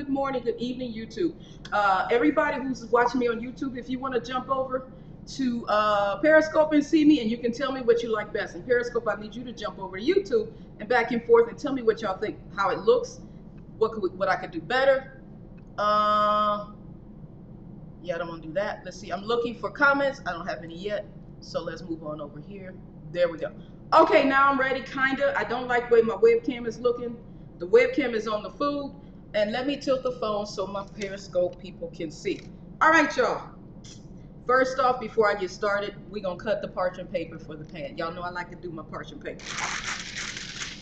good morning, good evening, YouTube. Everybody who's watching me on YouTube, if you want to jump over to Periscope and see me, and you can tell me what you like best. In Periscope, I need you to jump over to YouTube and back and forth and tell me what y'all think, how it looks, what I could do better. Yeah, I don't want to do that. Let's see. I'm looking for comments. I don't have any yet. So let's move on over here. There we go. Okay, now I'm ready, kinda. I don't like the way my webcam is looking. The webcam is on the food. And let me tilt the phone so my Periscope people can see. All right, y'all. First off, before I get started, we're going to cut the parchment paper for the pan. Y'all know I like to do my parchment paper.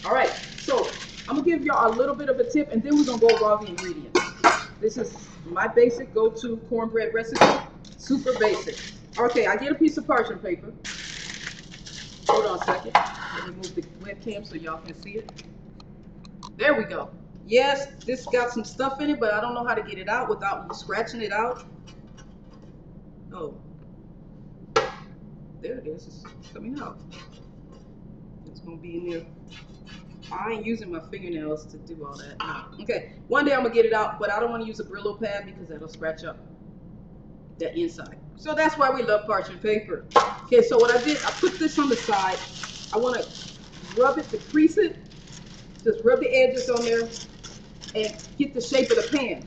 All right, so I'm going to give y'all a little bit of a tip, and then we're going to go over all the ingredients. This is my basic go-to cornbread recipe. Super basic. Okay, I get a piece of parchment paper. Hold on a second. Let me move the webcam so y'all can see it. There we go. Yes, this got some stuff in it, but I don't know how to get it out without scratching it out. Oh. There it is. It's coming out. It's going to be in there. I ain't using my fingernails to do all that. No. Okay, one day I'm going to get it out, but I don't want to use a Brillo pad because that'll scratch up the inside. So that's why we love parchment paper. Okay, so what I did, I put this on the side. I want to rub it to crease it. Just rub the edges on there and get the shape of the pan.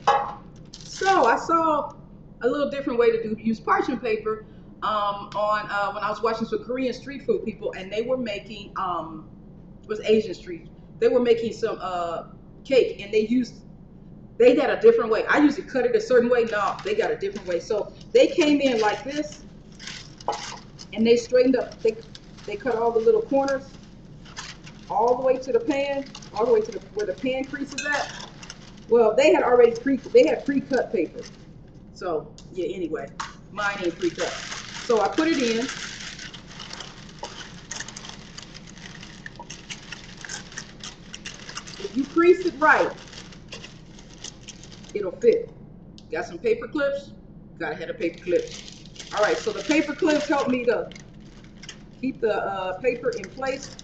So I saw a little different way to use parchment paper when I was watching some Korean street food people, and they were making it was Asian street. They were making some cake, and they got a different way. I usually cut it a certain way. No, they got a different way. So they came in like this, and they straightened up. They cut all the little corners all the way to the pan, all the way to where the pan crease is at. Well, they had already pre-cut paper. So yeah, anyway, mine ain't pre-cut. So I put it in. If you crease it right, it'll fit. Got some paper clips? Gotta have a paper clips. All right, so the paper clips help me to keep the paper in place.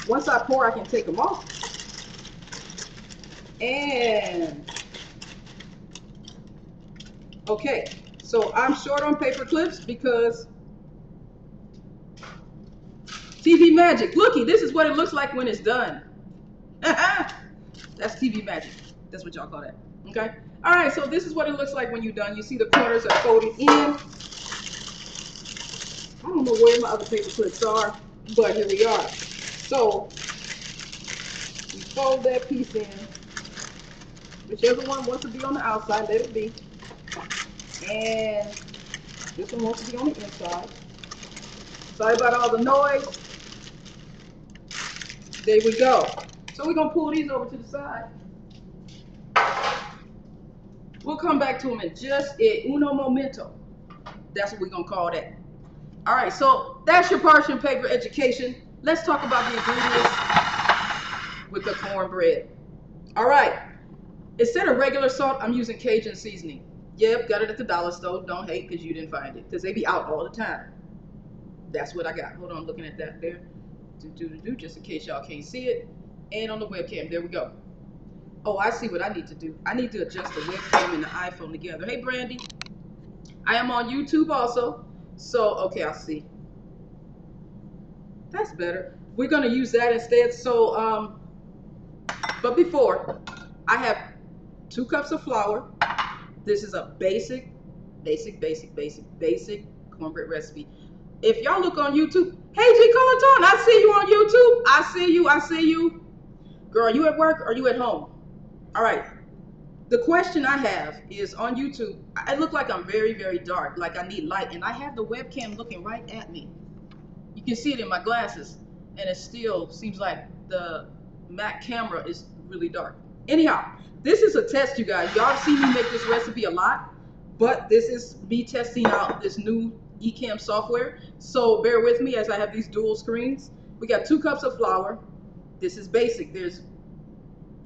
Once I pour, I can take them off. And okay, so I'm short on paper clips because TV magic. Looky, this is what it looks like when it's done. That's TV magic. That's what y'all call that. Okay. All right. So this is what it looks like when you're done. You see the corners are folded in. I don't know where my other paper clips are, but here we are. So we fold that piece in. Whichever one wants to be on the outside, let it be. And this one wants to be on the inside. Sorry about all the noise. There we go. So we're going to pull these over to the side. We'll come back to them in just uno momento. That's what we're going to call that. All right, so that's your parchment paper education. Let's talk about the ingredients with the cornbread. All right. Instead of regular salt, I'm using Cajun seasoning. Yep, got it at the dollar store. Don't hate because you didn't find it, because they be out all the time. That's what I got. Hold on, I'm looking at that there. Just in case y'all can't see it. And on the webcam, there we go. Oh, I see what I need to do. I need to adjust the webcam and the iPhone together. Hey, Brandy. I am on YouTube also. So, okay, I see. That's better. We're going to use that instead. So, but before, I have 2 cups of flour. This is a basic cornbread recipe. If y'all look on YouTube, hey G Colaton, I see you on YouTube. I see you. Girl, are you at work or are you at home? All right. The question I have is on YouTube, I look like I'm very, very dark, like I need light, and I have the webcam looking right at me. You can see it in my glasses, and it still seems like the Mac camera is really dark. Anyhow, this is a test, you guys. Y'all have seen me make this recipe a lot, but this is me testing out this new Ecamm software. So bear with me as I have these dual screens. We got 2 cups of flour. This is basic. There's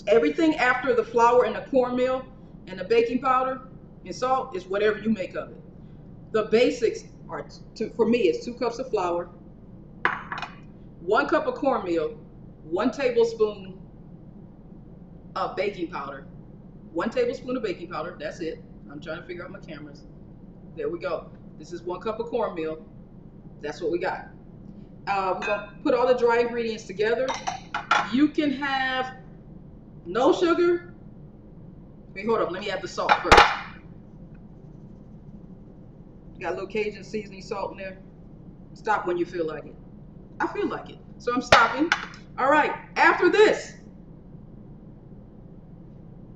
everything after the flour and the cornmeal and the baking powder and salt is whatever you make of it. The basics are, for me, is 2 cups of flour, 1 cup of cornmeal, 1 tablespoon of baking powder, 1 tablespoon of baking powder. That's it. I'm trying to figure out my cameras. There we go. This is 1 cup of cornmeal. That's what we got. We're gonna put all the dry ingredients together. You can have no sugar. Wait, hold up. Let me add the salt first. Got a little Cajun seasoning salt in there. Stop when you feel like it. I feel like it, so I'm stopping. All right. After this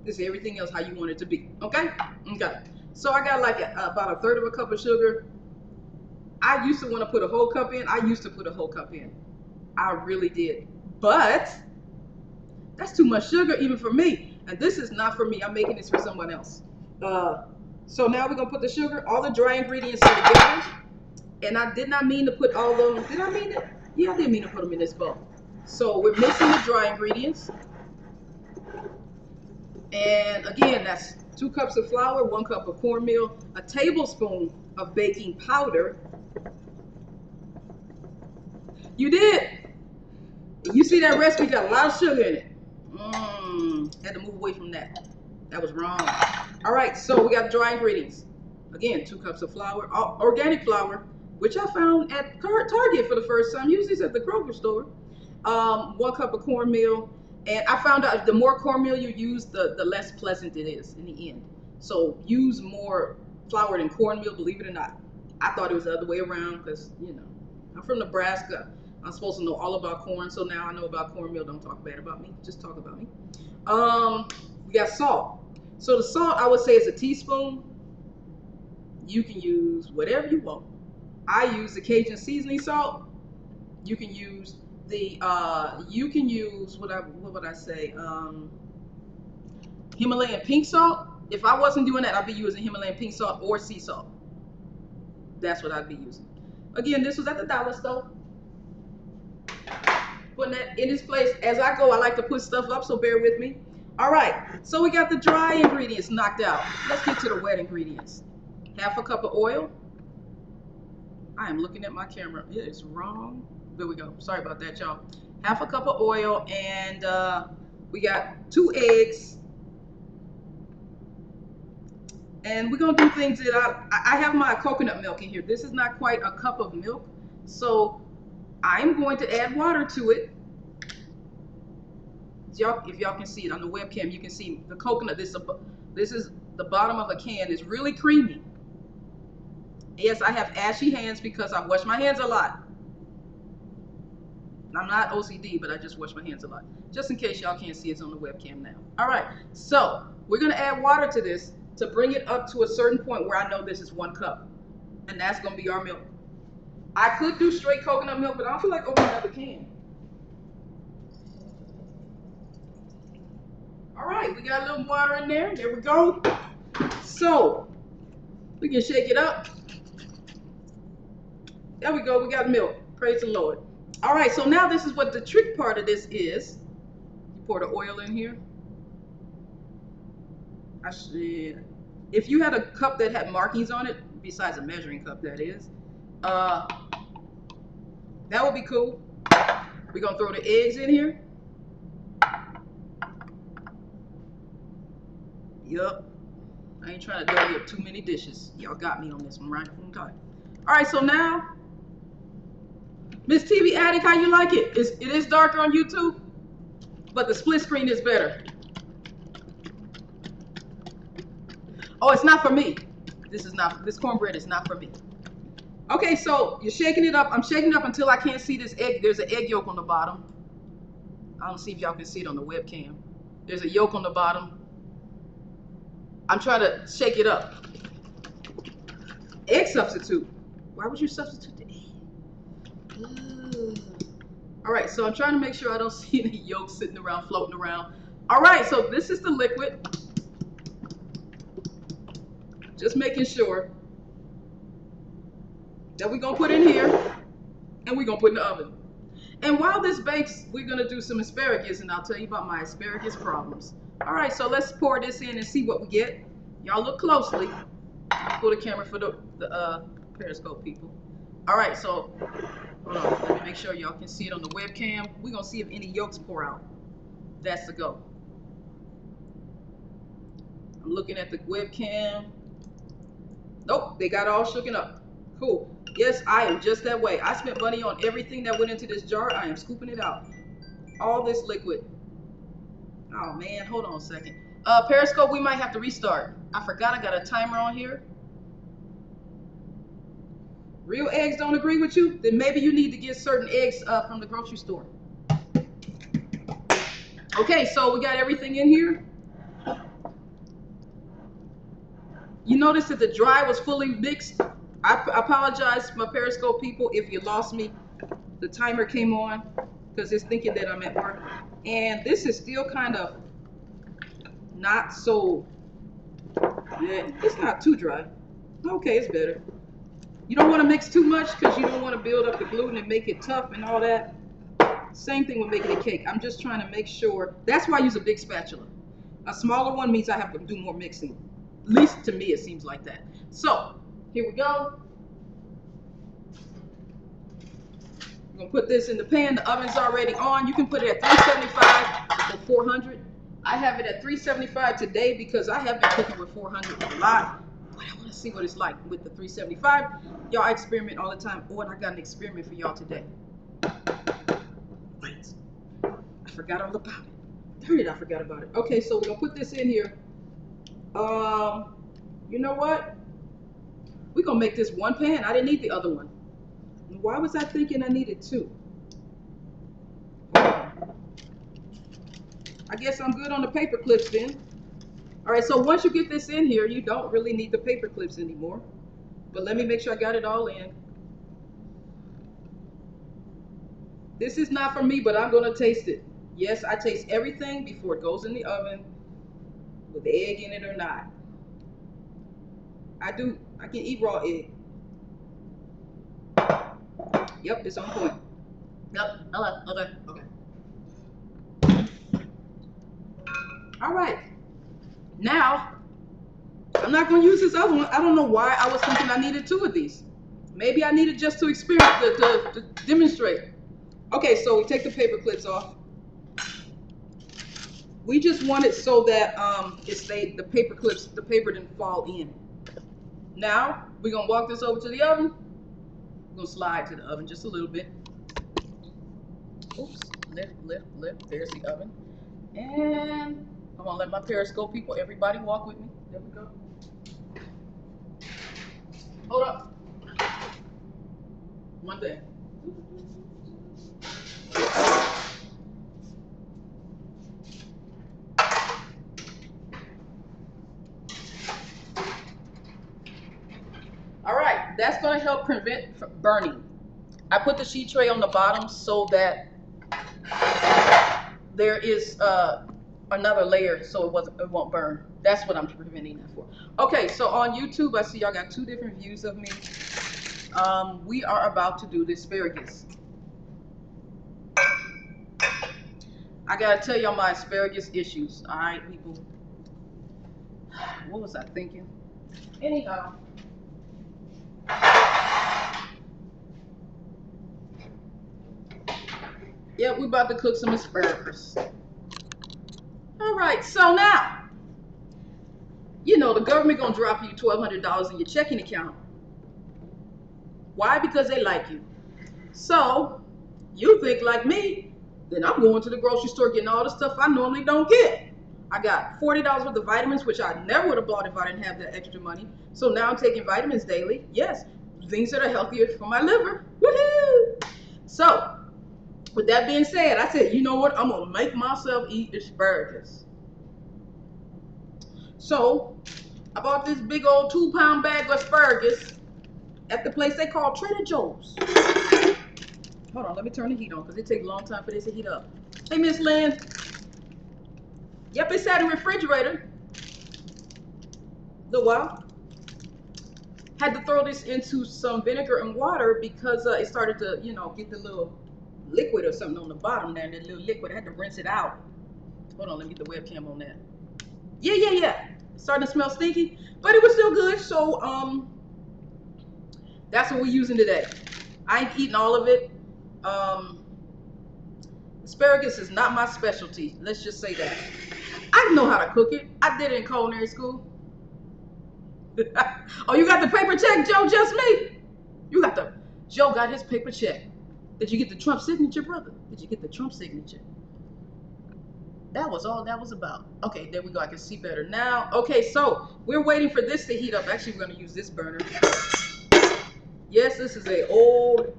is everything else how you want it to be. Okay. Okay. So I got like about 1/3 of a cup of sugar. I used to want to put a whole cup in. I used to put a whole cup in. I really did. But that's too much sugar even for me. And this is not for me. I'm making this for someone else. So now we're going to put the sugar, all the dry ingredients together. And I did not mean to put all those. Did I mean to? Yeah, I didn't mean to put them in this bowl. So we're mixing the dry ingredients. And again, that's 2 cups of flour, 1 cup of cornmeal, a tablespoon of baking powder. You did. You see that recipe got a lot of sugar in it. Had to move away from that. That was wrong. All right, so we got dry ingredients. Again, 2 cups of flour, organic flour, which I found at Target for the first time. Usually it's at the Kroger store. 1 cup of cornmeal. And I found out the more cornmeal you use, the less pleasant it is in the end. So use more flour than cornmeal, believe it or not. I thought it was the other way around because, you know, I'm from Nebraska. I'm supposed to know all about corn, so now I know about cornmeal. Don't talk bad about me. Just talk about me. We got salt. So the salt, I would say, is a teaspoon. You can use whatever you want. I use the Cajun seasoning salt. You can use the what would I say? Himalayan pink salt. If I wasn't doing that, I'd be using Himalayan pink salt or sea salt. That's what I'd be using. Again, this was at the dollar store. Putting that in its place. As I go, I like to put stuff up, so bear with me. All right, so we got the dry ingredients knocked out. Let's get to the wet ingredients. 1/2 cup of oil. I am looking at my camera. It is wrong. There we go. Sorry about that, y'all. 1/2 cup of oil, and we got 2 eggs. And we're gonna do things that I have my coconut milk in here. This is not quite a cup of milk, so I'm going to add water to it. If y'all can see it on the webcam, you can see the coconut. This is the bottom of a can. It's really creamy. Yes, I have ashy hands because I wash my hands a lot. I'm not OCD, but I just wash my hands a lot. Just in case y'all can't see, it's on the webcam now. All right, so we're gonna add water to this to bring it up to a certain point where I know this is 1 cup. And that's gonna be our milk. I could do straight coconut milk, but I don't feel like opening another can. All right, we got a little water in there. There we go. So we can shake it up. There we go. We got milk. Praise the Lord. All right, so now this is what the trick part of this is. You pour the oil in here. If you had a cup that had markings on it, besides a measuring cup, that is, that would be cool. We're gonna throw the eggs in here. Yup. I ain't trying to dirty up too many dishes. Y'all got me on this one, right? Okay. All right, so now, Miss TV Addict, how you like it? It is darker on YouTube, but the split screen is better. Oh, it's not for me. This cornbread is not for me. Okay, so you're shaking it up. I'm shaking it up until I can't see this egg. There's an egg yolk on the bottom. I don't see if y'all can see it on the webcam. There's a yolk on the bottom. I'm trying to shake it up. Egg substitute. Why would you substitute the egg? All right, so I'm trying to make sure I don't see any yolk sitting around, floating around. All right, so this is the liquid. Just making sure that we're gonna put in here and we're gonna put in the oven. And while this bakes, we're gonna do some asparagus, and I'll tell you about my asparagus problems. All right, so let's pour this in and see what we get. Y'all look closely. Pull the camera for the Periscope people. All right, so hold on. Let me make sure y'all can see it on the webcam. We're gonna see if any yolks pour out. That's the go. I'm looking at the webcam. Nope, they got all shooken up. Cool. Yes, I am just that way. I spent money on everything that went into this jar. I am scooping it out. All this liquid. Oh man, hold on a second. Periscope, we might have to restart. I forgot I got a timer on here. Real eggs don't agree with you? Then maybe you need to get certain eggs from the grocery store. Okay, so we got everything in here. You notice that the dry was fully mixed. I apologize, my Periscope people, if you lost me. The timer came on because it's thinking that I'm at work. And this is still kind of not so, yeah, it's not too dry. Okay, it's better. You don't want to mix too much because you don't want to build up the gluten and make it tough and all that. Same thing with making a cake. I'm just trying to make sure. That's why I use a big spatula. A smaller one means I have to do more mixing. At least to me, it seems like that. So, here we go. I'm going to put this in the pan. The oven's already on. You can put it at 375 or 400. I have it at 375 today because I have been cooking with 400 a lot. But I want to see what it's like with the 375. Y'all, I experiment all the time. Oh, and I got an experiment for y'all today. Wait. I forgot all about it. Darn it, I forgot about it. Okay, so we're going to put this in here. You know what? We're going to make this one pan. I didn't need the other one. Why was I thinking I needed two? I guess I'm good on the paper clips then. All right, so once you get this in here, you don't really need the paper clips anymore. But let me make sure I got it all in. This is not for me, but I'm going to taste it. Yes, I taste everything before it goes in the oven, with the egg in it or not. I do. I can eat raw egg. Yep, it's on point. Yep. Okay. All right. Now, I'm not going to use this other one. I don't know why I was thinking I needed two of these. Maybe I needed just to experiment, to demonstrate. Okay, so we take the paper clips off. We just want it so that the paper clips, the paper didn't fall in. Now, we're going to walk this over to the oven. We're going to slide to the oven just a little bit. Oops, lift. There's the oven. And I'm going to let my Periscope people, everybody walk with me. There we go. Hold up. One thing. All right, that's going to help prevent burning. I put the sheet tray on the bottom so that there is another layer so it won't burn. That's what I'm preventing that for. Okay, so on YouTube, I see y'all got two different views of me. We are about to do the asparagus. I gotta tell y'all my asparagus issues. All right, people. What was I thinking? Anyhow. Yeah, we're about to cook some asparagus. All right, so now, you know, the government gonna drop you $1,200 in your checking account. Why? Because they like you. So, you think like me, then I'm going to the grocery store getting all the stuff I normally don't get. I got $40 worth of vitamins, which I never would have bought if I didn't have that extra money. So now I'm taking vitamins daily. Yes, things that are healthier for my liver. Woohoo! So, with that being said, I said, you know what? I'm going to make myself eat asparagus. So, I bought this big old 2-pound bag of asparagus at the place they call Trader Joe's. Hold on, let me turn the heat on because it takes a long time for this to heat up. Hey, Miss Lynn. Yep, it's at the refrigerator. A little while. Had to throw this into some vinegar and water because it started to, you know, get the little liquid or something on the bottom there. And that little liquid, I had to rinse it out. Hold on, let me get the webcam on that. Yeah. It's starting to smell stinky, but it was still good. So, that's what we're using today. I ain't eating all of it. Asparagus is not my specialty. Let's just say that. I know how to cook it. I did it in culinary school. Oh, you got the paper check, Joe? Just me? You got the... Joe got his paper check. Did you get the Trump signature, brother? Did you get the Trump signature? That was all that was about. Okay, there we go. I can see better now. Okay, so we're waiting for this to heat up. Actually, we're going to use this burner. Yes, this is a old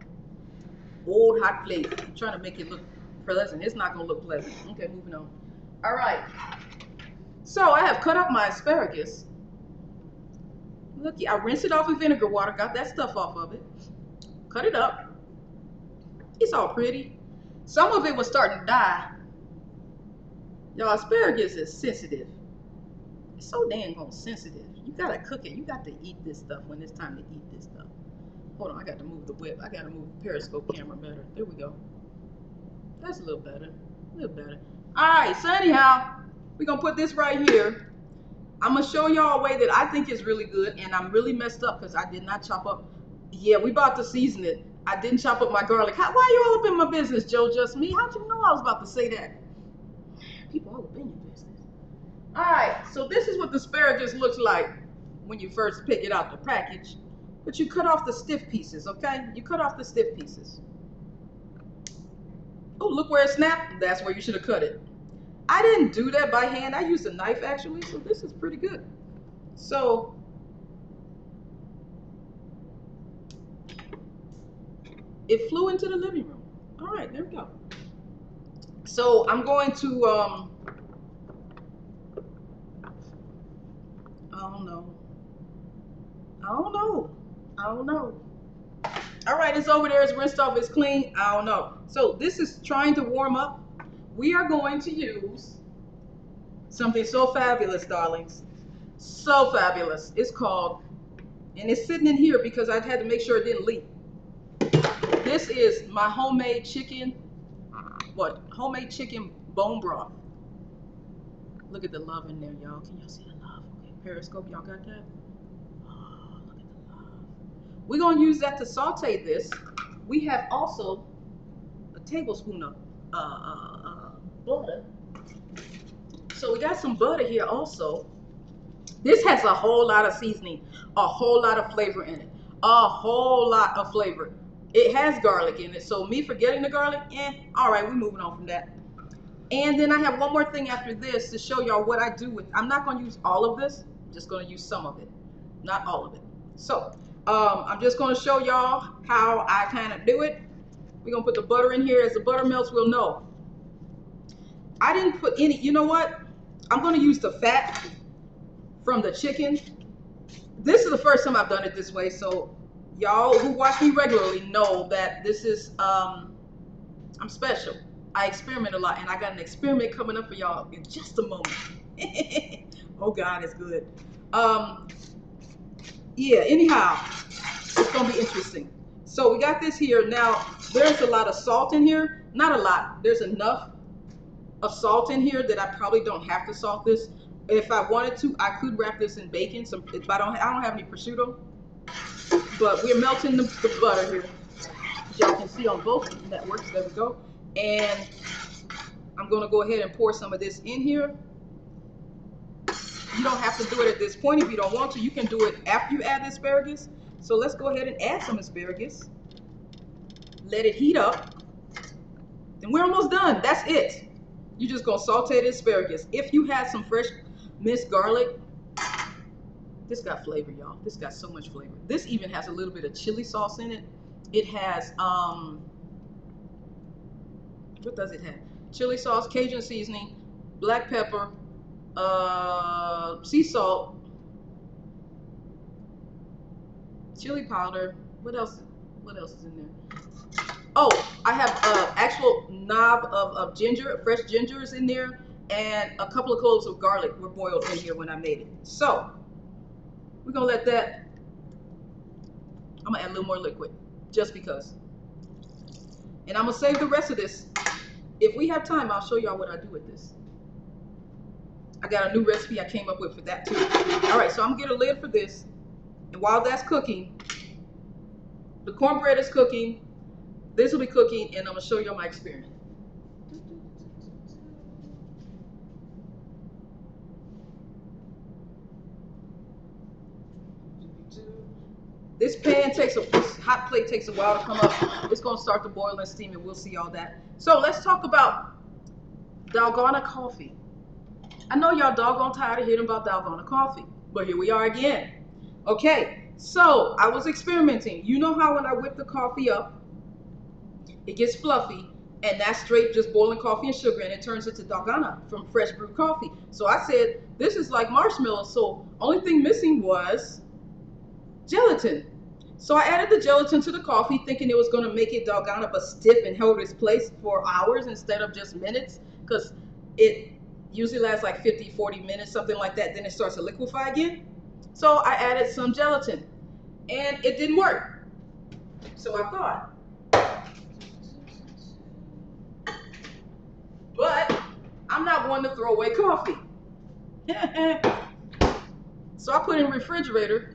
hot plate. I'm trying to make it look pleasant. It's not going to look pleasant. Okay, moving on. All right. So I have cut up my asparagus. Looky, I rinsed it off with vinegar water. Got that stuff off of it. Cut it up. It's all pretty. Some of it was starting to die. Y'all, asparagus is sensitive. It's so dang sensitive. You gotta cook it. You got to eat this stuff when it's time to eat this stuff. Hold on, I got to move the whip. I got to move the periscope camera better. There we go. That's a little better. A little better. All right, so anyhow, we're going to put this right here. I'm going to show y'all a way that I think is really good, and I'm really messed up because I did not chop up. Yeah, we about to season it. I didn't chop up my garlic. Why you all up in my business, Joe? Just me? How'd you know I was about to say that? People all up in your business. All right, so this is what the asparagus looks like when you first pick it out the package. But you cut off the stiff pieces, okay? You cut off the stiff pieces. Oh, look where it snapped. That's where you should have cut it. I didn't do that by hand. I used a knife, actually, so this is pretty good. So, it flew into the living room. All right, there we go. So, I'm going to, I don't know. All right, it's over there. It's rinsed off. It's clean. I don't know. So this is trying to warm up. We are going to use something so fabulous, darlings. So fabulous. It's called, and it's sitting in here because I had to make sure it didn't leak. This is my homemade chicken, homemade chicken bone broth. Look at the love in there, y'all. Can y'all see the love? Okay, periscope, y'all got that? We're going to use that to saute this. We have also a tablespoon of butter. So we got some butter here also. This has a whole lot of seasoning, a whole lot of flavor in it, a whole lot of flavor. It has garlic in it, so me forgetting the garlic, all right, we're moving on from that. And then I have one more thing after this to show y'all what I do with. I'm not going to use all of this. I'm just going to use some of it, not all of it. So I'm just going to show y'all how I kind of do it. We're going to put the butter in here. As the butter melts, we'll know. I didn't put any, you know what? I'm going to use the fat from the chicken. This is the first time I've done it this way, so y'all who watch me regularly know that this is, I'm special. I experiment a lot, and I got an experiment coming up for y'all in just a moment. Oh God, it's good. Yeah, anyhow, it's gonna be interesting. So we got this here. Now, there's a lot of salt in here. Not a lot, there's enough of salt in here that I probably don't have to salt this. If I wanted to, I could wrap this in bacon. If I don't have any prosciutto, but we're melting the butter here. As y'all can see on both networks, there we go. And I'm gonna go ahead and pour some of this in here. You don't have to do it at this point if you don't want to. You can do it after you add the asparagus. So let's go ahead and add some asparagus. Let it heat up. And we're almost done. That's it. You're just gonna saute the asparagus. If you had some fresh minced garlic, this got flavor, y'all. This got so much flavor. This even has a little bit of chili sauce in it. It has, what does it have? Chili sauce, Cajun seasoning, black pepper, sea salt, chili powder. What else is in there? Oh, I have actual knob of ginger, fresh ginger is in there, and a couple of cloves of garlic were boiled in here when I made it. So we're gonna let that, I'm gonna add a little more liquid just because. And I'm gonna save the rest of this. If we have time, I'll show y'all what I do with this. I got a new recipe I came up with for that too. All right, so I'm gonna get a lid for this. And while that's cooking, the cornbread is cooking, this will be cooking, and I'm gonna show y'all my experiment. This this hot plate takes a while to come up. It's gonna start to boil and steam, and we'll see all that. So let's talk about doggone coffee. I know y'all doggone tired of hearing about doggone coffee, but here we are again. Okay, so I was experimenting. You know how when I whip the coffee up, it gets fluffy, and that's straight just boiling coffee and sugar, and it turns into doggone from fresh brewed coffee. So I said, this is like marshmallows, so only thing missing was gelatin. So I added the gelatin to the coffee, thinking it was going to make it doggone but stiff and hold its place for hours instead of just minutes, because it usually lasts like 50-40 minutes, something like that. Then it starts to liquefy again. So I added some gelatin, and it didn't work. So I thought, but I'm not one to throw away coffee. So I put in the refrigerator.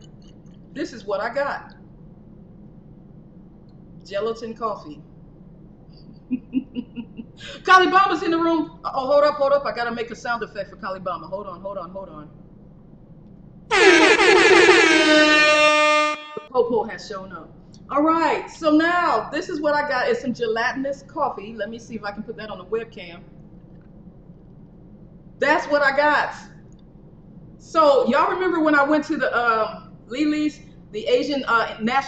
This is what I got. Gelatin coffee. Kalibama's in the room. Oh, hold up. I gotta make a sound effect for Kalibama. Hold on. The Popo has shown up. All right, so now this is what I got. It's some gelatinous coffee. Let me see if I can put that on the webcam. That's what I got. So y'all remember when I went to the Lily's, the Asian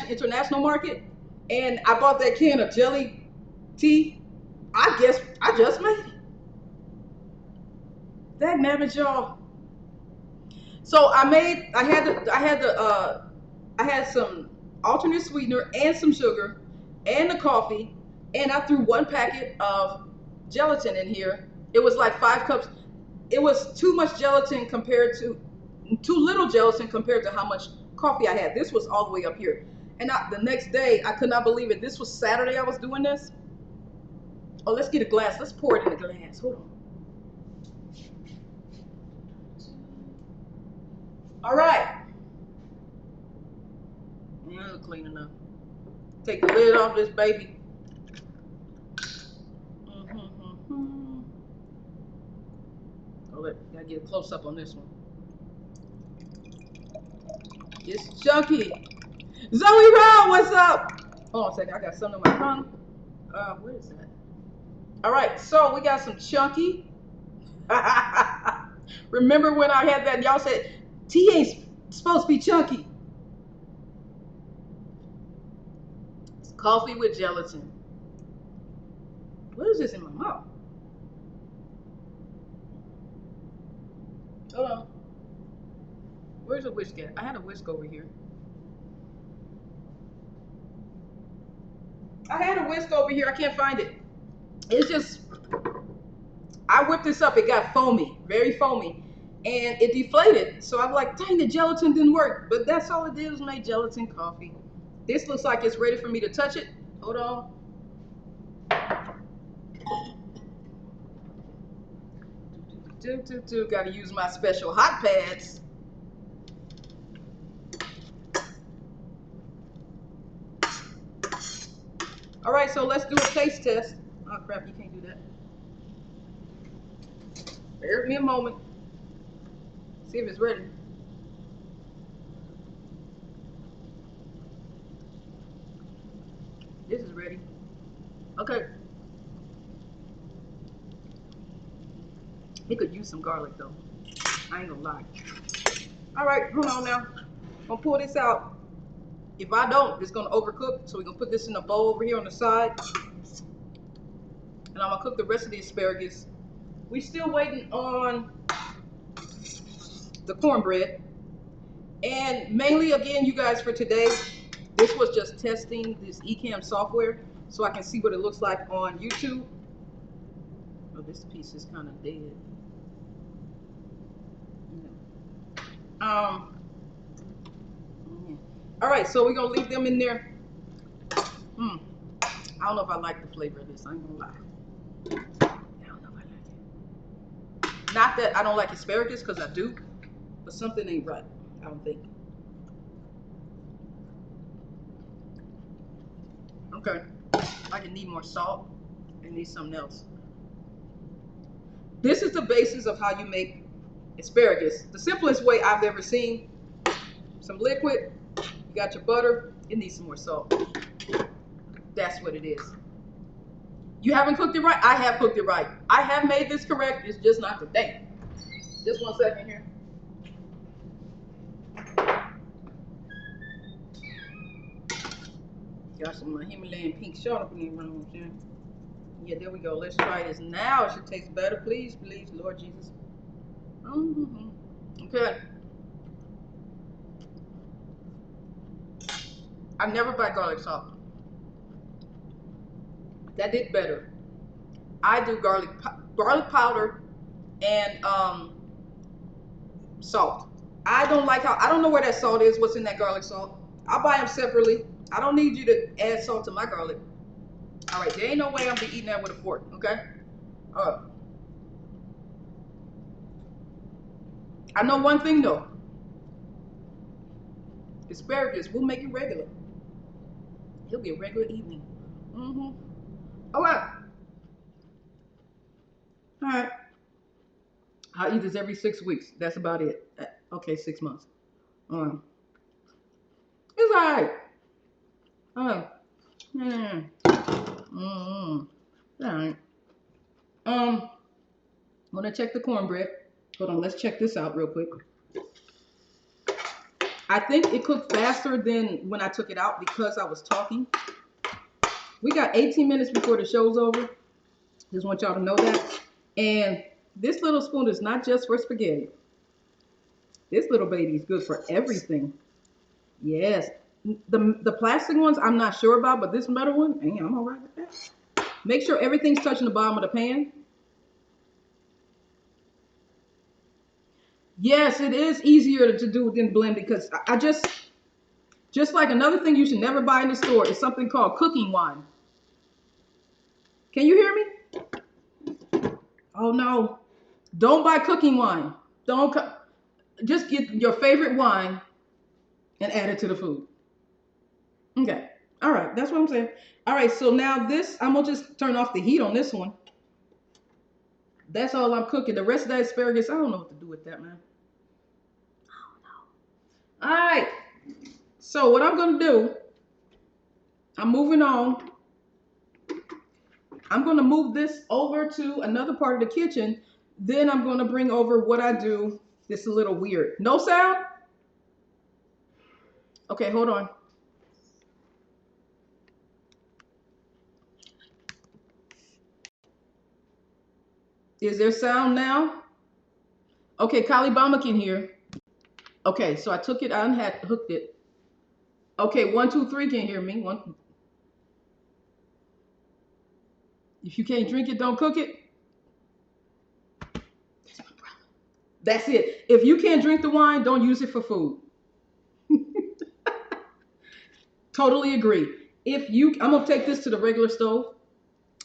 international market, and I bought that can of jelly tea? I guess I just made it. That nabbit, y'all. So I had some alternate sweetener and some sugar and the coffee, and I threw 1 packet of gelatin in here. It was like 5 cups. It was too much gelatin compared to too little gelatin compared to how much coffee I had. This was all the way up here. And the next day, I could not believe it. This was Saturday I was doing this. Oh, let's get a glass. Let's pour it in a glass. Hold on. All right. Yeah, look clean enough. Take the lid off this baby. Oh, gotta get a close up on this one. It's chunky. Zoe Brown, what's up? Hold on a second. I got something on my tongue. What is that? All right, so we got some chunky. Remember when I had that? Y'all said tea ain't supposed to be chunky. It's coffee with gelatin. What is this in my mouth? Hold on. Where's the whisk at? I had a whisk over here. I can't find it. It's just, I whipped this up. It got foamy, very foamy, and it deflated. So I'm like, dang, the gelatin didn't work. But that's all it did was make gelatin coffee. This looks like it's ready for me to touch it. Hold on. Gotta use my special hot pads. All right, so let's do a taste test. Oh crap, you can't do that. Bear with me a moment. See if it's ready. This is ready. Okay. It could use some garlic though. I ain't gonna lie. All right, hold on now. I'm gonna pull this out. If I don't, it's gonna overcook. So we're gonna put this in a bowl over here on the side. And I'm gonna cook the rest of the asparagus. We're still waiting on the cornbread. And mainly, again, you guys, for today, this was just testing this Ecamm software so I can see what it looks like on YouTube. Oh, this piece is kind of dead. Yeah. All right, so we're gonna leave them in there. I don't know if I like the flavor of this. I ain't gonna lie. I don't know if I like it. Not that I don't like asparagus, because I do, but something ain't right, I don't think. Okay, I can need more salt. I need something else. This is the basis of how you make asparagus. The simplest way I've ever seen. Some liquid, got your butter. It needs some more salt. That's what it is. You haven't cooked it right? I have cooked it right. I have made this correct. It's just not today. Just 1 second here. Got some Himalayan pink salt in there around here. Yeah, there we go. Let's try this now. It should taste better. Please, please, Lord Jesus. Okay. I never buy garlic salt. That did better. I do garlic powder and salt. I don't know where that salt is. What's in that garlic salt? I'll buy them separately. I don't need you to add salt to my garlic. All right, there ain't no way I'm gonna be eating that with a fork. Okay. I know one thing though. Asparagus, we'll make it regular. It'll be a regular evening. All right. All right. I'll eat this every 6 weeks. That's about it. Okay, 6 months. It's all right. All right. All right. I'm gonna check the cornbread. Hold on, let's check this out real quick. I think it cooked faster than when I took it out because I was talking. We got 18 minutes before the show's over. Just want y'all to know that. And this little spoon is not just for spaghetti. This little baby is good for everything. Yes. The plastic ones I'm not sure about, but this metal one, I'm all right with that. Make sure everything's touching the bottom of the pan. Yes, it is easier to do than blend because I just like another thing you should never buy in the store is something called cooking wine. Can you hear me? Oh no. Don't buy cooking wine. Just get your favorite wine and add it to the food. Okay. All right. That's what I'm saying. All right. So now this, I'm going to just turn off the heat on this one. That's all I'm cooking. The rest of that asparagus, I don't know what to do with that, man. I don't know. All right. So what I'm going to do, I'm moving on. I'm going to move this over to another part of the kitchen. Then I'm going to bring over what I do. This is a little weird. No sound? Okay, hold on. Is there sound now? Okay, Kalibama can hear. Okay, so I took it out and had hooked it. Okay, 1, 2, 3 can hear me. One. If you can't drink it, don't cook it. That's it. If you can't drink the wine, don't use it for food. Totally agree. I'm gonna take this to the regular stove.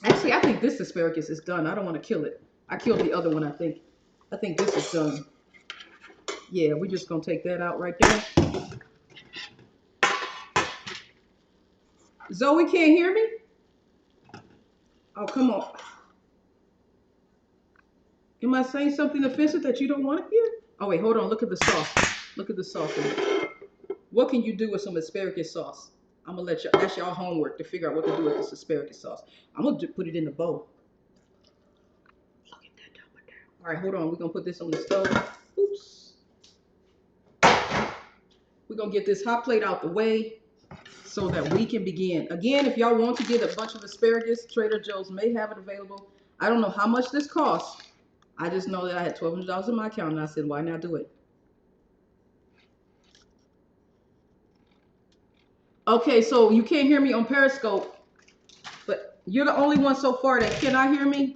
Actually, I think this asparagus is done. I don't want to kill it. I killed the other one, I think. I think this is done. Yeah, we're just gonna take that out right there. Zoe can't hear me? Oh, come on. Am I saying something offensive that you don't want to hear? Oh, wait, hold on. Look at the sauce. Look at the sauce. What can you do with some asparagus sauce? I'm going to let you, that's y'all homework to figure out what to do with this asparagus sauce. I'm going to put it in the bowl. Look at that down there. All right, hold on. We're going to put this on the stove. Oops. We're going to get this hot plate out the way so that we can begin. Again, if y'all want to get a bunch of asparagus, Trader Joe's may have it available. I don't know how much this costs. I just know that I had $1,200 in my account, and I said, why not do it? Okay, so you can't hear me on Periscope, but you're the only one so far that cannot hear me.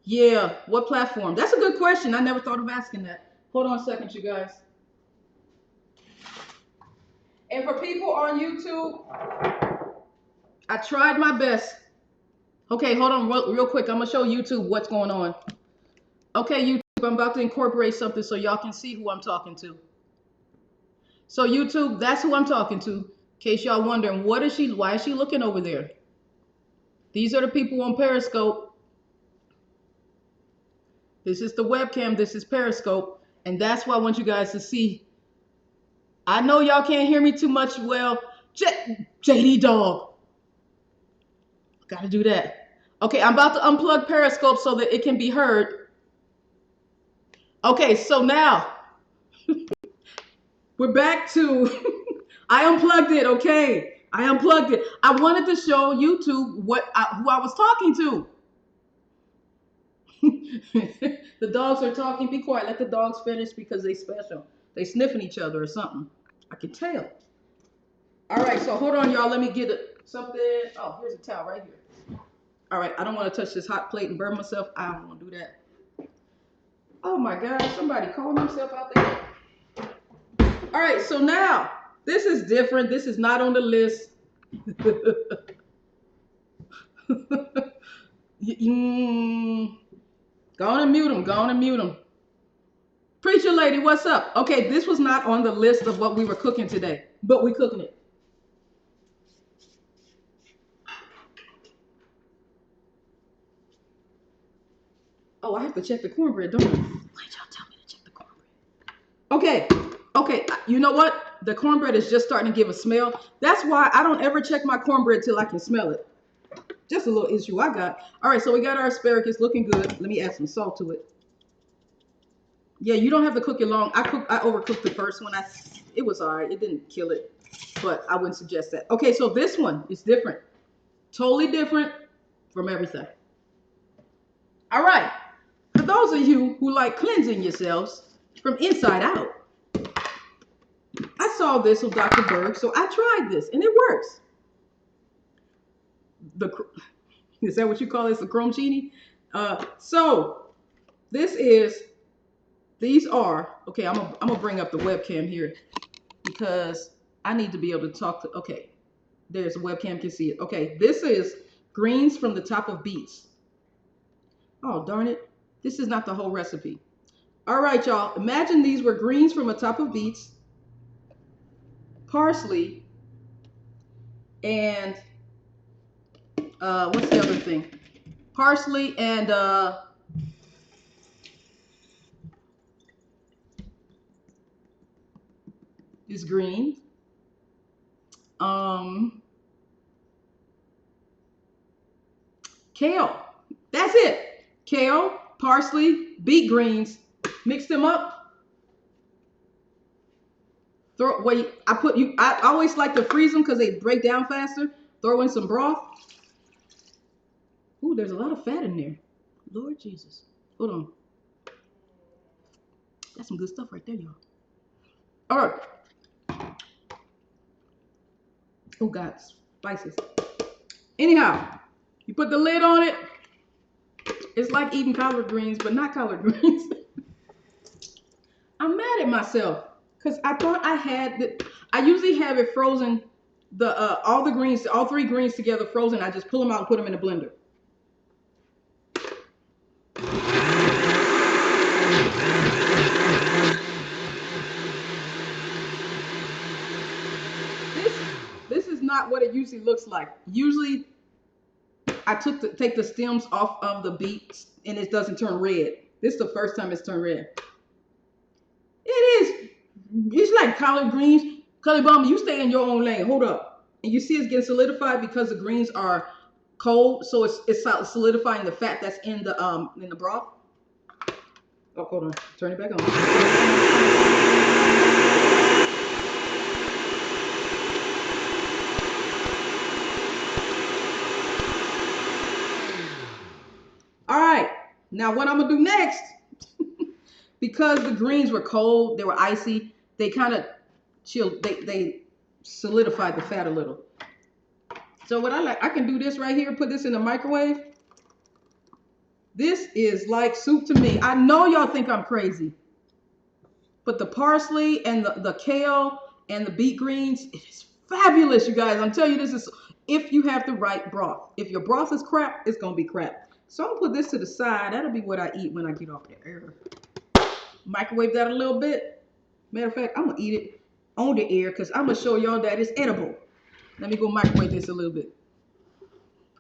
Yeah, what platform? That's a good question. I never thought of asking that. Hold on a second, you guys. And for people on YouTube, I tried my best. Okay, hold on real quick. I'm going to show YouTube what's going on. Okay, YouTube, I'm about to incorporate something so y'all can see who I'm talking to. So YouTube, that's who I'm talking to. In case y'all wondering, why is she looking over there? These are the people on Periscope. This is the webcam, this is Periscope. And that's why I want you guys to see. I know y'all can't hear me too much. Well, JD dog. Gotta do that. Okay, I'm about to unplug Periscope so that it can be heard. Okay, so now we're back to I unplugged it, okay? I unplugged it. I wanted to show YouTube who I was talking to. The dogs are talking. Be quiet. Let the dogs finish because they special. They sniffing each other or something. I can tell. All right, so hold on, y'all. Let me get something. Oh, here's a towel right here. All right, I don't want to touch this hot plate and burn myself. I don't want to do that. Oh my God, somebody calling himself out there. All right, so now this is different. This is not on the list. Go on and mute him. Go on and mute him. Preacher lady, what's up? Okay, this was not on the list of what we were cooking today, but we cooking it. Oh, I have to check the cornbread, don't I? Why'd y'all tell me to check the cornbread? Okay. You know what? The cornbread is just starting to give a smell. That's why I don't ever check my cornbread till I can smell it. Just a little issue I got. All right, so we got our asparagus looking good. Let me add some salt to it. Yeah, you don't have to cook it long. I overcooked the first one. It was all right. It didn't kill it, but I wouldn't suggest that. Okay, so this one is different. Totally different from everything. All right. For those of you who like cleansing yourselves from inside out, I saw this with Dr. Berg, so I tried this, and it works. Is that what you call this, the chrome genie? So these are, okay, I'm gonna bring up the webcam here because I need to be able to talk to, okay, there's a webcam, can see it. Okay, this is greens from the top of beets. Oh, darn it. This is not the whole recipe. All right, y'all, imagine these were greens from the top of beets, parsley, and what's the other thing? Parsley and is green. Kale. That's it. Kale, parsley, beet greens. Mix them up. I always like to freeze them because they break down faster. Throw in some broth. Ooh, there's a lot of fat in there. Lord Jesus. Hold on. That's some good stuff right there, y'all. All right. Oh, God. Spices. Anyhow, you put the lid on it. It's like eating collard greens, but not collard greens. I'm mad at myself because I thought I had it. I usually have it frozen, all three greens together frozen. I just pull them out and put them in the blender. This is not what it usually looks like. Usually, I take the stems off of the beets and it doesn't turn red. This is the first time it's turned red. It is. It's like collard greens. Cully Bomber, you stay in your own lane. Hold up. And you see it's getting solidified because the greens are cold, so it's solidifying the fat that's in the broth. Oh, hold on. Turn it back on. All right. Now what I'm gonna do next, because the greens were cold, they were icy, they kind of chilled, they solidified the fat a little. So what I can do this right here, put this in the microwave. This is like soup to me. I know y'all think I'm crazy, but the parsley and the kale and the beet greens, it is fabulous, you guys. I'm telling you, this is, if you have the right broth. If your broth is crap, it's gonna be crap. So I'm gonna put this to the side. That'll be what I eat when I get off the air. Microwave that a little bit. Matter of fact, I'm gonna eat it on the air because I'm gonna show y'all that it's edible. Let me go microwave this a little bit.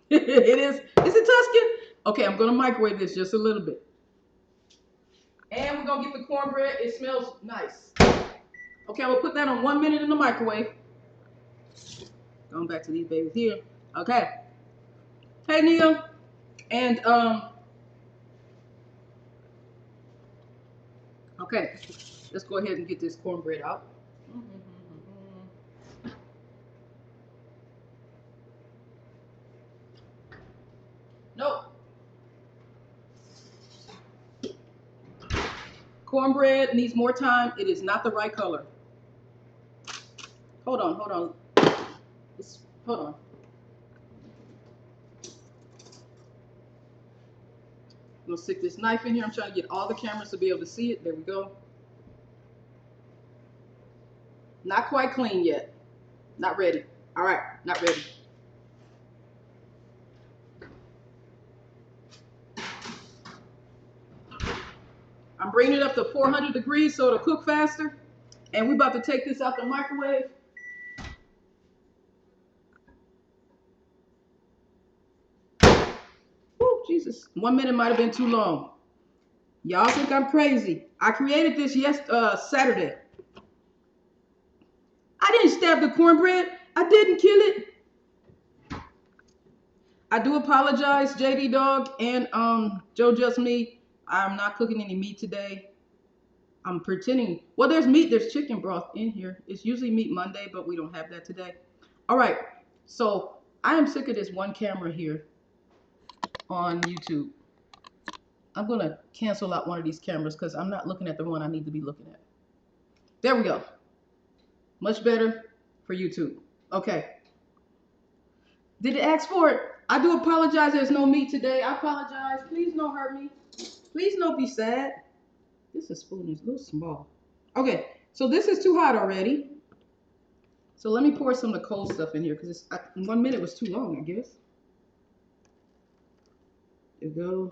It is it Tuscan? Okay, I'm gonna microwave this just a little bit. And we're gonna get the cornbread. It smells nice. Okay, I'm gonna put that on 1 minute in the microwave. Going back to these babies here. Okay. Hey Nia. And okay, let's go ahead and get this cornbread out. Nope. Cornbread needs more time. It is not the right color. Hold on, hold on. Hold on. I'm gonna stick this knife in here. I'm trying to get all the cameras to be able to see it. There we go. Not quite clean yet. Not ready. All right, not ready. I'm bringing it up to 400 degrees so it'll cook faster. And we're about to take this out the microwave. Woo, Jesus. 1 minute might have been too long. Y'all think I'm crazy. I created this Saturday. I didn't stab the cornbread. I didn't kill it. I do apologize, JD Dog and Joe Just Me. I'm not cooking any meat today. I'm pretending. Well, there's meat. There's chicken broth in here. It's usually meat Monday, but we don't have that today. All right. So I am sick of this one camera here on YouTube. I'm going to cancel out one of these cameras because I'm not looking at the one I need to be looking at. There we go. Much better for YouTube. Okay. Did it ask for it? I do apologize. There's no meat today. I apologize. Please don't hurt me. Please don't be sad. This spoon is a little small. Okay. So this is too hot already. So let me pour some of the cold stuff in here because 1 minute was too long, I guess. There you go.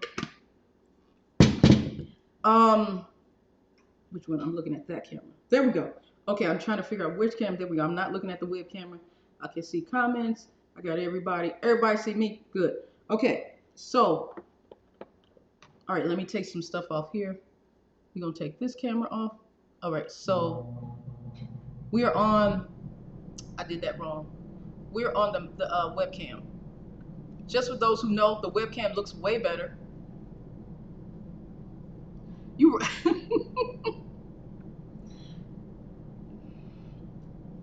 Which one? I'm looking at that camera. There we go. Okay, I'm trying to figure out which camera. There we go. I'm not looking at the web camera. I can see comments. I got everybody. Everybody see me? Good. Okay, so, all right, let me take some stuff off here. We're going to take this camera off. All right, so we are on, I did that wrong. We're on the webcam. Just for those who know, the webcam looks way better. You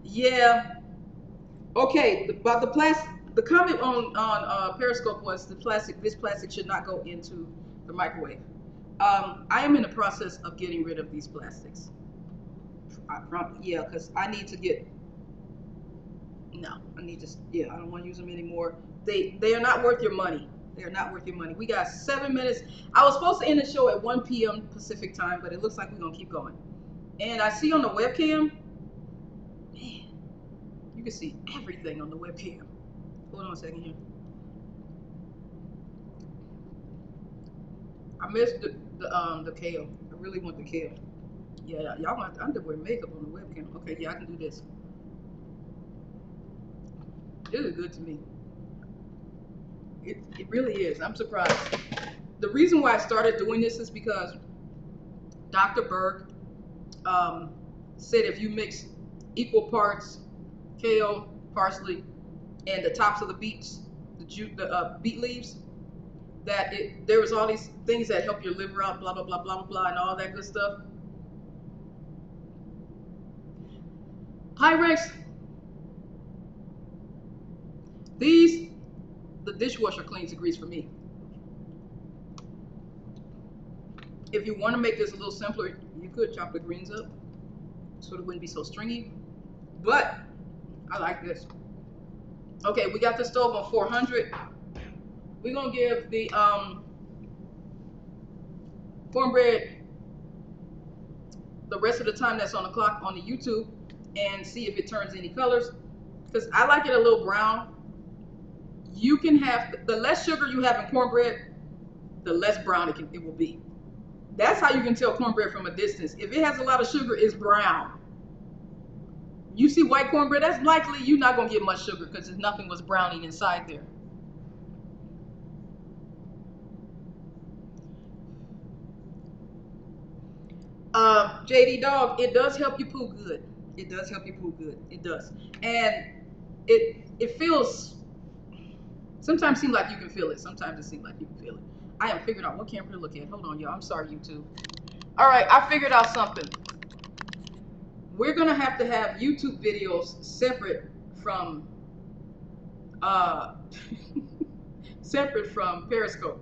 yeah. Okay, about the plastic. The comment on Periscope was this plastic should not go into the microwave. I am in the process of getting rid of these plastics. Yeah, because I need to get. No, I need to. Yeah, I don't want to use them anymore. They are not worth your money. They are not worth your money. We got 7 minutes. I was supposed to end the show at 1 p.m. Pacific time, but it looks like we're gonna keep going. And I see on the webcam, man, you can see everything on the webcam. Hold on a second here. I missed the kale. I really want the kale. Yeah, y'all want to wear makeup on the webcam. Okay, yeah, I can do this. This is good to me. It really is. I'm surprised. The reason why I started doing this is because Dr. Berg said if you mix equal parts kale, parsley, and the tops of the beets, the beet leaves, that there was all these things that help your liver out, blah blah blah blah blah, and all that good stuff. Pyrex, the dishwasher cleans the grease for me. If you want to make this a little simpler, you could chop the greens up so it wouldn't be so stringy. But I like this. Okay, we got the stove on 400. We're gonna give the cornbread the rest of the time that's on the clock on the YouTube and see if it turns any colors. Because I like it a little brown. You can have the less sugar you have in cornbread, the less brown it will be. That's how you can tell cornbread from a distance. If it has a lot of sugar, it's brown. You see white cornbread, that's likely you're not gonna get much sugar because nothing was browning inside there. JD Dog, it does help you poo good. It does help you poo good. It does. And it feels, sometimes seems like you can feel it. Sometimes it seems like you can feel it. I have figured out what camera to look at. Hold on, y'all. I'm sorry, YouTube. All right, I figured out something. We're gonna have to have YouTube videos separate from separate from Periscope,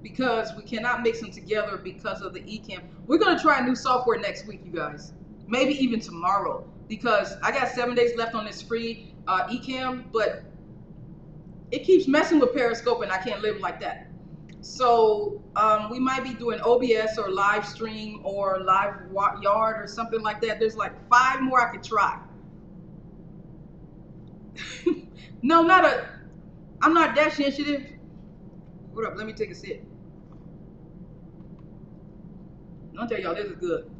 because we cannot mix them together because of the Ecamm. We're gonna try a new software next week, you guys. Maybe even tomorrow, because I got 7 days left on this free Ecamm, but it keeps messing with Periscope and I can't live like that. So we might be doing OBS or live stream or live yard or something like that. There's like 5 more I could try. No, I'm not that sensitive. Hold up, let me take a sip. I'll tell y'all, this is good.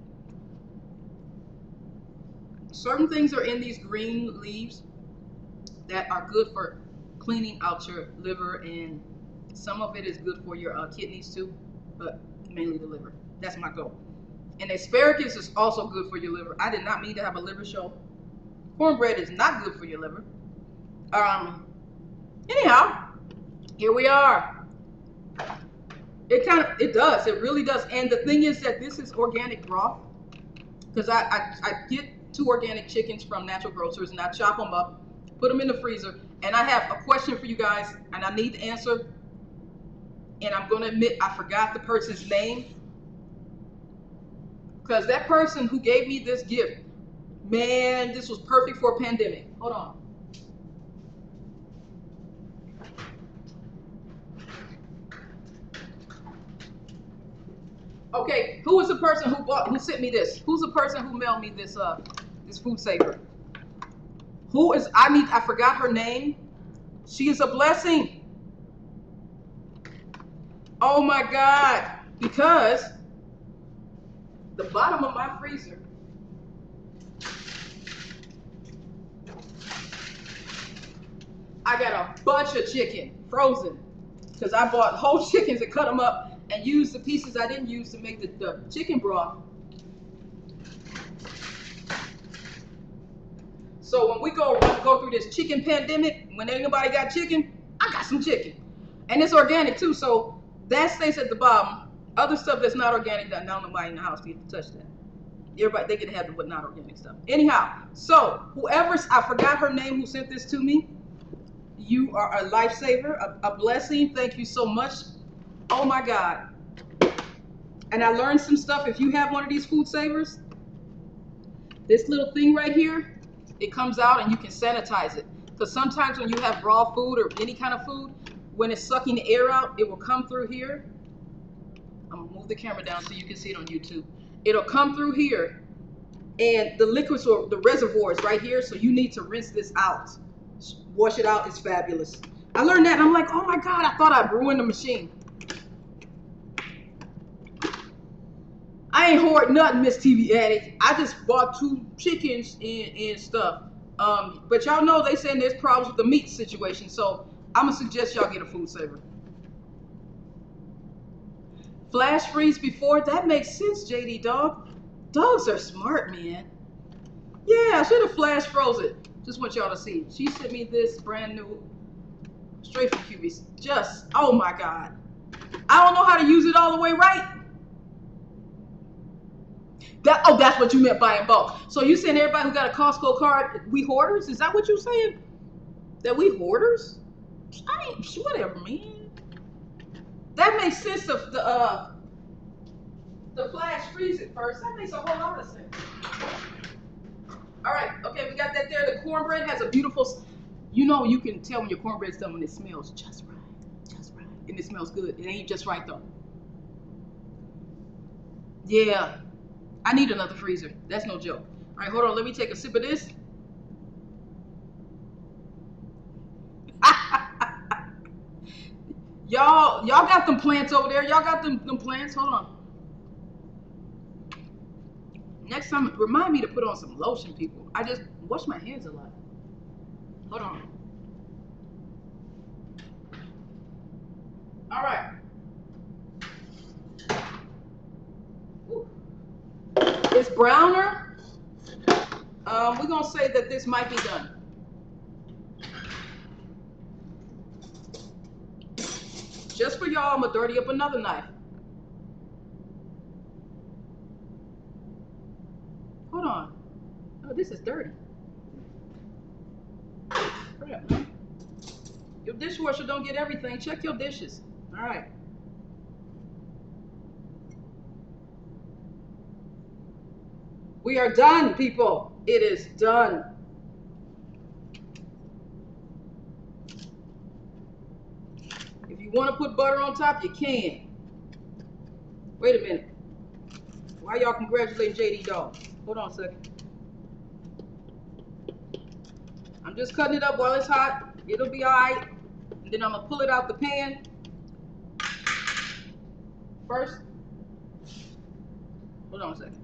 Certain things are in these green leaves that are good for cleaning out your liver, and some of it is good for your kidneys too, but mainly the liver. That's my goal. And asparagus is also good for your liver. I did not mean to have a liver show. Cornbread is not good for your liver. Anyhow, here we are. It does. It really does. And the thing is that this is organic broth, because I get 2 organic chickens from Natural Grocers, and I chop them up, put them in the freezer. And I have a question for you guys, and I need the answer. And I'm going to admit I forgot the person's name, because that person who gave me this gift, man, this was perfect for a pandemic. Hold on. Okay, who is the person who sent me this? Who's the person who mailed me this this food saver? I forgot her name. She is a blessing. Oh my God, because the bottom of my freezer, I got a bunch of chicken frozen, because I bought whole chickens and cut them up and used the pieces I didn't use to make the chicken broth. So when we go through this chicken pandemic, when ain't nobody got chicken, I got some chicken. And it's organic too, so that stays at the bottom. Other stuff that's not organic, that not nobody in the house get to touch that. Everybody, they can have the but not organic stuff. Anyhow, so I forgot her name who sent this to me. You are a lifesaver, a blessing. Thank you so much. Oh my God. And I learned some stuff. If you have one of these food savers, this little thing right here, it comes out and you can sanitize it. Because sometimes when you have raw food or any kind of food, when it's sucking the air out, it will come through here. I'm gonna move the camera down so you can see it on YouTube. It'll come through here, and the liquids or the reservoir is right here, so you need to rinse this out. Wash it out. It's fabulous. I learned that and I'm like, oh my God, I thought I'd ruined the machine. I ain't hoard nothing, Miss TV Addict. I just bought 2 chickens and stuff. But y'all know they saying there's problems with the meat situation, so I'm gonna suggest y'all get a food saver. Flash freeze before, that makes sense, JD Dog. Dogs are smart, man. Yeah, I should have flash froze it. Just want y'all to see. She sent me this brand new, straight from QVC. Just, oh my God. I don't know how to use it all the way right. That's what you meant by in bulk. So you saying everybody who got a Costco card, we hoarders? Is that what you saying? That we hoarders? I ain't, whatever, man. That makes sense of the flash freeze at first. That makes a whole lot of sense. All right, okay, we got that there. The cornbread has a beautiful, you know, you can tell when your cornbread's done when it smells just right, and it smells good. It ain't just right though. Yeah, I need another freezer. That's no joke. All right, hold on. Let me take a sip of this. y'all got them plants over there. Y'all got them plants. Hold on. Next time, remind me to put on some lotion, people. I just wash my hands a lot. Hold on. All right. Woo. browner, we're gonna say that this might be done. Just for y'all, I'm gonna dirty up another knife. Hold on. Oh, this is dirty. Crap, man. Your dishwasher don't get everything. Check your dishes. All right. We are done, people. It is done. If you want to put butter on top, you can. Wait a minute. Why y'all congratulating JD Dog? Hold on a second. I'm just cutting it up while it's hot. It'll be all right. And then I'm going to pull it out the pan. First. Hold on a second.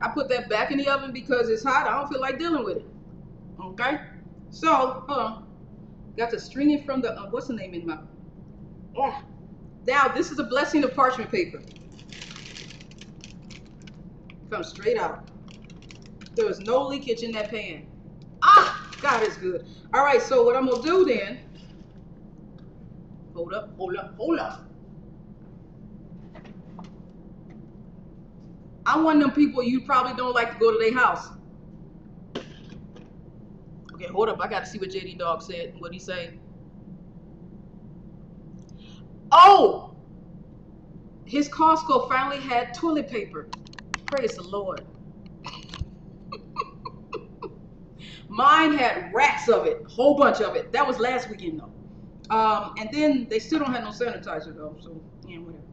I put that back in the oven because it's hot. I don't feel like dealing with it. Okay? So, hold on. Got to string it from the, what's the name in my, Now, this is a blessing of parchment paper. Comes straight out. There was no leakage in that pan. Ah, God is good. All right, so what I'm gonna do then, hold up. I'm one of them people you probably don't like to go to their house. Okay, hold up. I got to see what JD Dog said. What'd he say? Oh! His Costco finally had toilet paper. Praise the Lord. Mine had racks of it. A whole bunch of it. That was last weekend, though. And then they still don't have no sanitizer, though. So, yeah, whatever.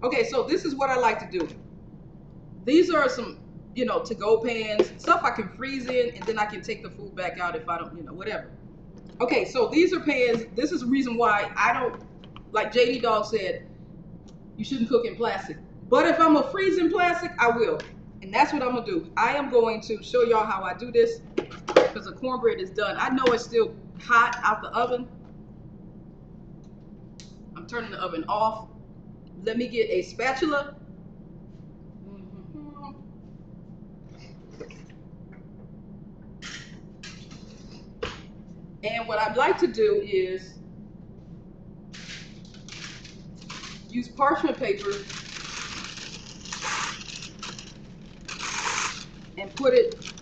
Okay, so this is what I like to do. These are some, to-go pans, stuff I can freeze in, and then I can take the food back out if I don't, whatever. Okay, so these are pans. This is the reason why I don't, like JD Dog said, you shouldn't cook in plastic. But if I'm gonna freeze in plastic, I will. And that's what I'm gonna do. I am going to show y'all how I do this because the cornbread is done. I know it's still hot out the oven. I'm turning the oven off. Let me get a spatula. And what I'd like to do is use parchment paper and put it,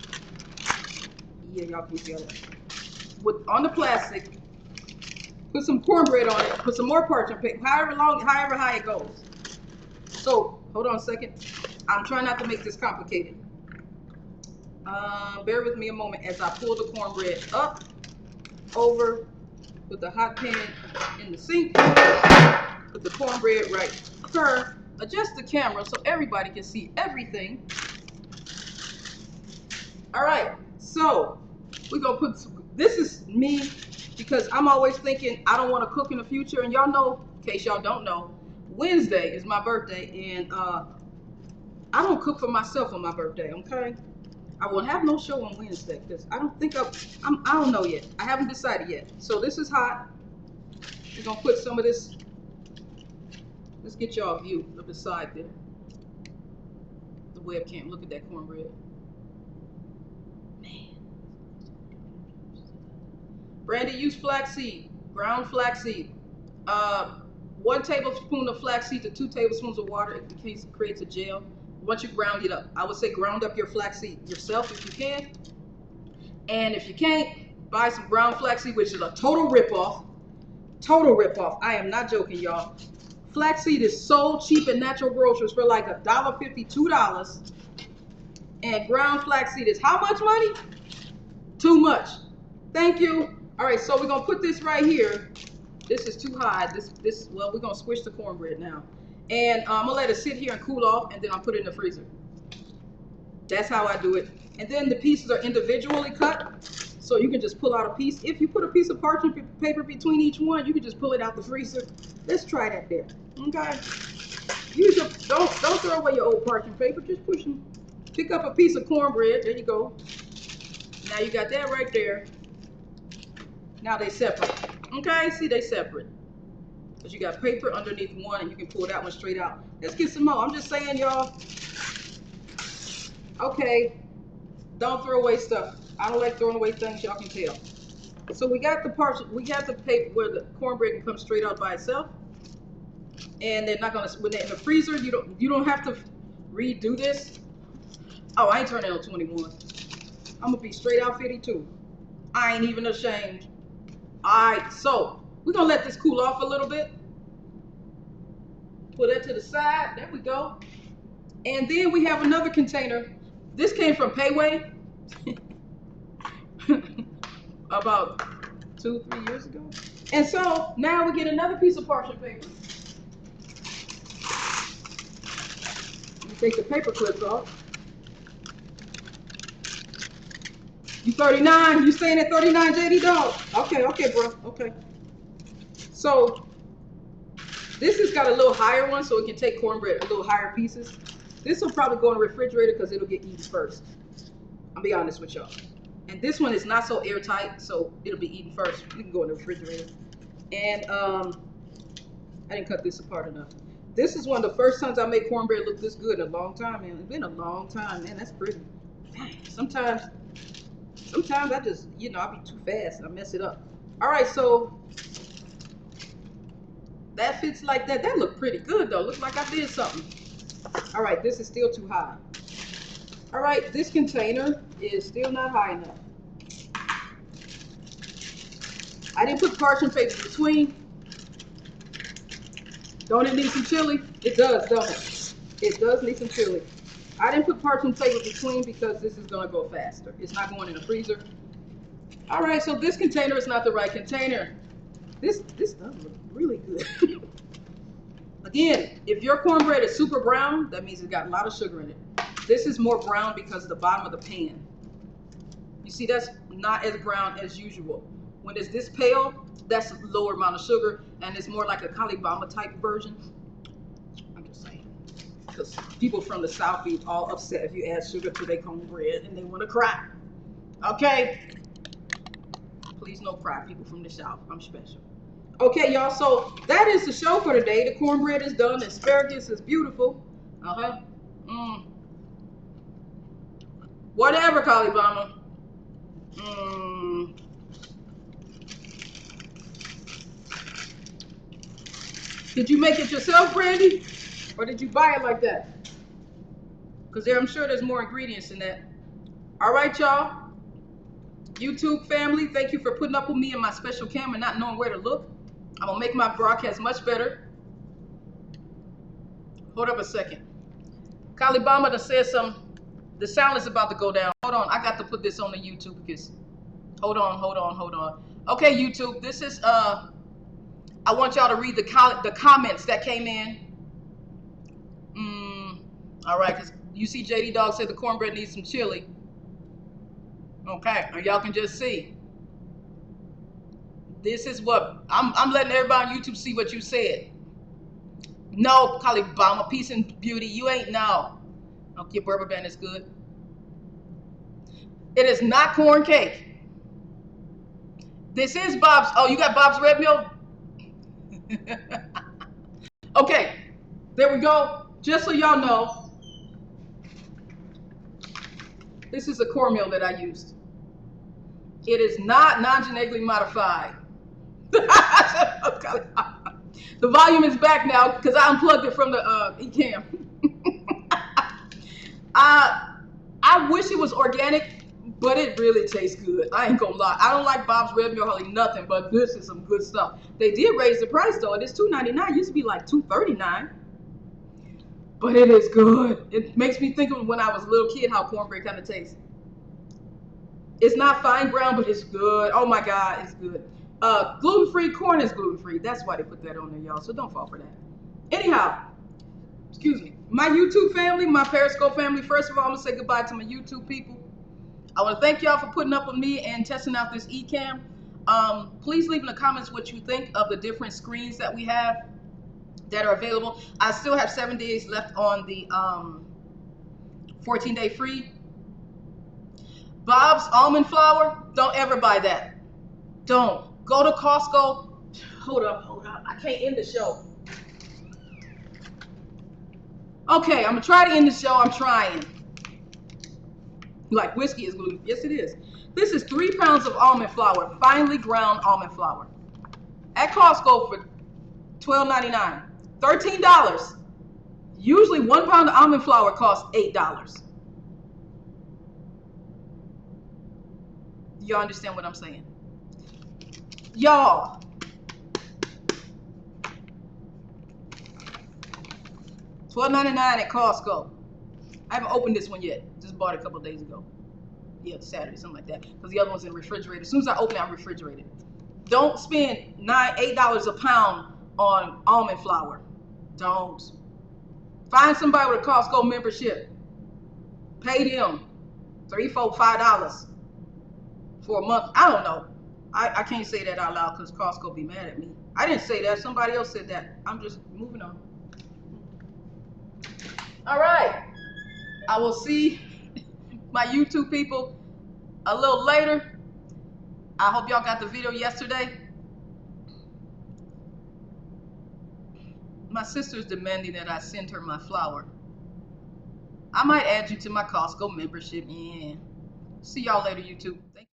y'all can see that, on the plastic, put some cornbread on it, put some more parchment paper, however high it goes. So, hold on a second. I'm trying not to make this complicated. Bear with me a moment as I pull the cornbread up, over, put the hot pan in the sink, put the cornbread right here, adjust the camera so everybody can see everything. All right, so we're gonna put this is me because I'm always thinking I don't want to cook in the future, and y'all know, in case y'all don't know, Wednesday is my birthday, and I don't cook for myself on my birthday. Okay, I will have no show on Wednesday because I don't think I don't know yet. I haven't decided yet. So this is hot. We're gonna put some of this. Let's get y'all a view of the side there. The webcam. Look at that cornbread. Man. Brandy, use flaxseed, ground flaxseed. 1 tablespoon of flaxseed to 2 tablespoons of water in case it creates a gel. Once you ground it up, I would say ground up your flaxseed yourself if you can. And if you can't, buy some ground flaxseed, which is a total ripoff. Total ripoff. I am not joking, y'all. Flaxseed is so cheap in natural groceries for like $1.50, $2. And ground flaxseed is how much money? Too much. Thank you. All right, so we're gonna put this right here. This is too high. Well, we're gonna squish the cornbread now. And I'm gonna let it sit here and cool off, and then I'll put it in the freezer. That's how I do it. And then the pieces are individually cut, so you can just pull out a piece. If you put a piece of parchment paper between each one, you can just pull it out the freezer. Let's try that there. Okay. Use your don't throw away your old parchment paper. Just push them. Pick up a piece of cornbread. There you go. Now you got that right there. Now they separate. Okay, see, they separate. Because you got paper underneath one and you can pull that one straight out. Let's get some more. I'm just saying, y'all. Okay, don't throw away stuff. I don't like throwing away things, y'all can tell. So we got the parts, we got the paper where the cornbread can come straight out by itself. And they're not gonna, when they're in the freezer, you don't have to redo this. Oh, I ain't turning on 21. I'm gonna be straight out 52. I ain't even ashamed. Alright, so we're gonna let this cool off a little bit. Put that to the side. There we go. And then we have another container. This came from Payway about 2-3 years ago. And so now we get another piece of parchment paper. You take the paper clips off. You 39? You staying at 39, JD Dog? Okay, bro. Okay. So this has got a little higher one, so it can take cornbread a little higher pieces. This will probably go in the refrigerator because it'll get eaten first. I'll be honest with y'all. And this one is not so airtight, so it'll be eaten first. You can go in the refrigerator. And I didn't cut this apart enough. This is one of the first times I made cornbread look this good in a long time, man. It's been a long time, man. That's pretty. Sometimes I just, I'll be too fast. I mess it up. All right, so that fits like that. That looked pretty good, though. Looks like I did something. All right, this is still too high. All right, this container is still not high enough. I didn't put parchment paper between. Don't it need some chili? It does, don't it? It does need some chili. I didn't put parchment paper between because this is going to go faster. It's not going in the freezer. All right, so this container is not the right container. This does look really good. Again, if your cornbread is super brown, that means it's got a lot of sugar in it. This is more brown because of the bottom of the pan. You see, that's not as brown as usual. When it's this pale, that's a lower amount of sugar, and it's more like a Kalibama type version. I'm just saying. Because people from the South be all upset if you add sugar to their cornbread and they want to cry. Okay? Please no cry, people from the South. I'm special. Okay, y'all, so that is the show for today. The cornbread is done. The asparagus is beautiful. Whatever, Kalibama. Did you make it yourself, Brandy? Or did you buy it like that? Because I'm sure there's more ingredients in that. All right, y'all. YouTube family, thank you for putting up with me and my special camera, not knowing where to look. I'm going to make my broadcast much better. Hold up a second. Kalibama done said something. The sound is about to go down. Hold on. I got to put this on the YouTube because... Hold on. Okay, YouTube. This is... I want y'all to read the comments that came in. All right, because you see JD Dog said the cornbread needs some chili. Okay, and y'all can just see. This is what I'm letting everybody on YouTube see what you said. No, Kalibama, peace and beauty. You ain't no. Okay, rubber band is good. It is not corn cake. This is Bob's. Oh, you got Bob's red milk? Okay, there we go. Just so y'all know, this is a cornmeal that I used. It is not non-genetically modified. The volume is back now because I unplugged it from the Ecamm. I wish it was organic, but it really tastes good. I ain't gonna lie. I don't like Bob's red milk hardly nothing, but this is some good stuff. They did raise the price though. It is $2.99. It used to be like $2.39. But it is good. It makes me think of when I was a little kid how cornbread kind of tastes. It's not fine brown, but it's good. Oh my God, it's good. Gluten-free, corn is gluten-free. That's why they put that on there, y'all. So don't fall for that. Anyhow, excuse me. My YouTube family, my Periscope family, first of all, I'm going to say goodbye to my YouTube people. I want to thank y'all for putting up with me and testing out this Ecamm. Please leave in the comments what you think of the different screens that we have that are available. I still have 7 days left on the 14-day free. Bob's almond flour, don't ever buy that. Don't. Go to Costco. Hold up. I can't end the show. Okay, I'm gonna try to end the show. I'm trying. Like whiskey is gluten. Yes, it is. This is 3 pounds of almond flour, finely ground almond flour. At Costco for $12.99. $13. Usually 1 pound of almond flour costs $8. Y'all understand what I'm saying? Y'all, $12.99 at Costco. I haven't opened this one yet. Just bought it a couple days ago. Yeah, Saturday, something like that. Because the other one's in the refrigerator. As soon as I open it, I refrigerate it. Don't spend $8 a pound on almond flour. Don't. Find somebody with a Costco membership. Pay them $3, $4, $5 for a month. I don't know. I can't say that out loud because Costco be mad at me. I didn't say that. Somebody else said that. I'm just moving on. All right. I will see my YouTube people a little later. I hope y'all got the video yesterday. My sister's demanding that I send her my flour. I might add you to my Costco membership. Yeah. See y'all later, YouTube. Thank you.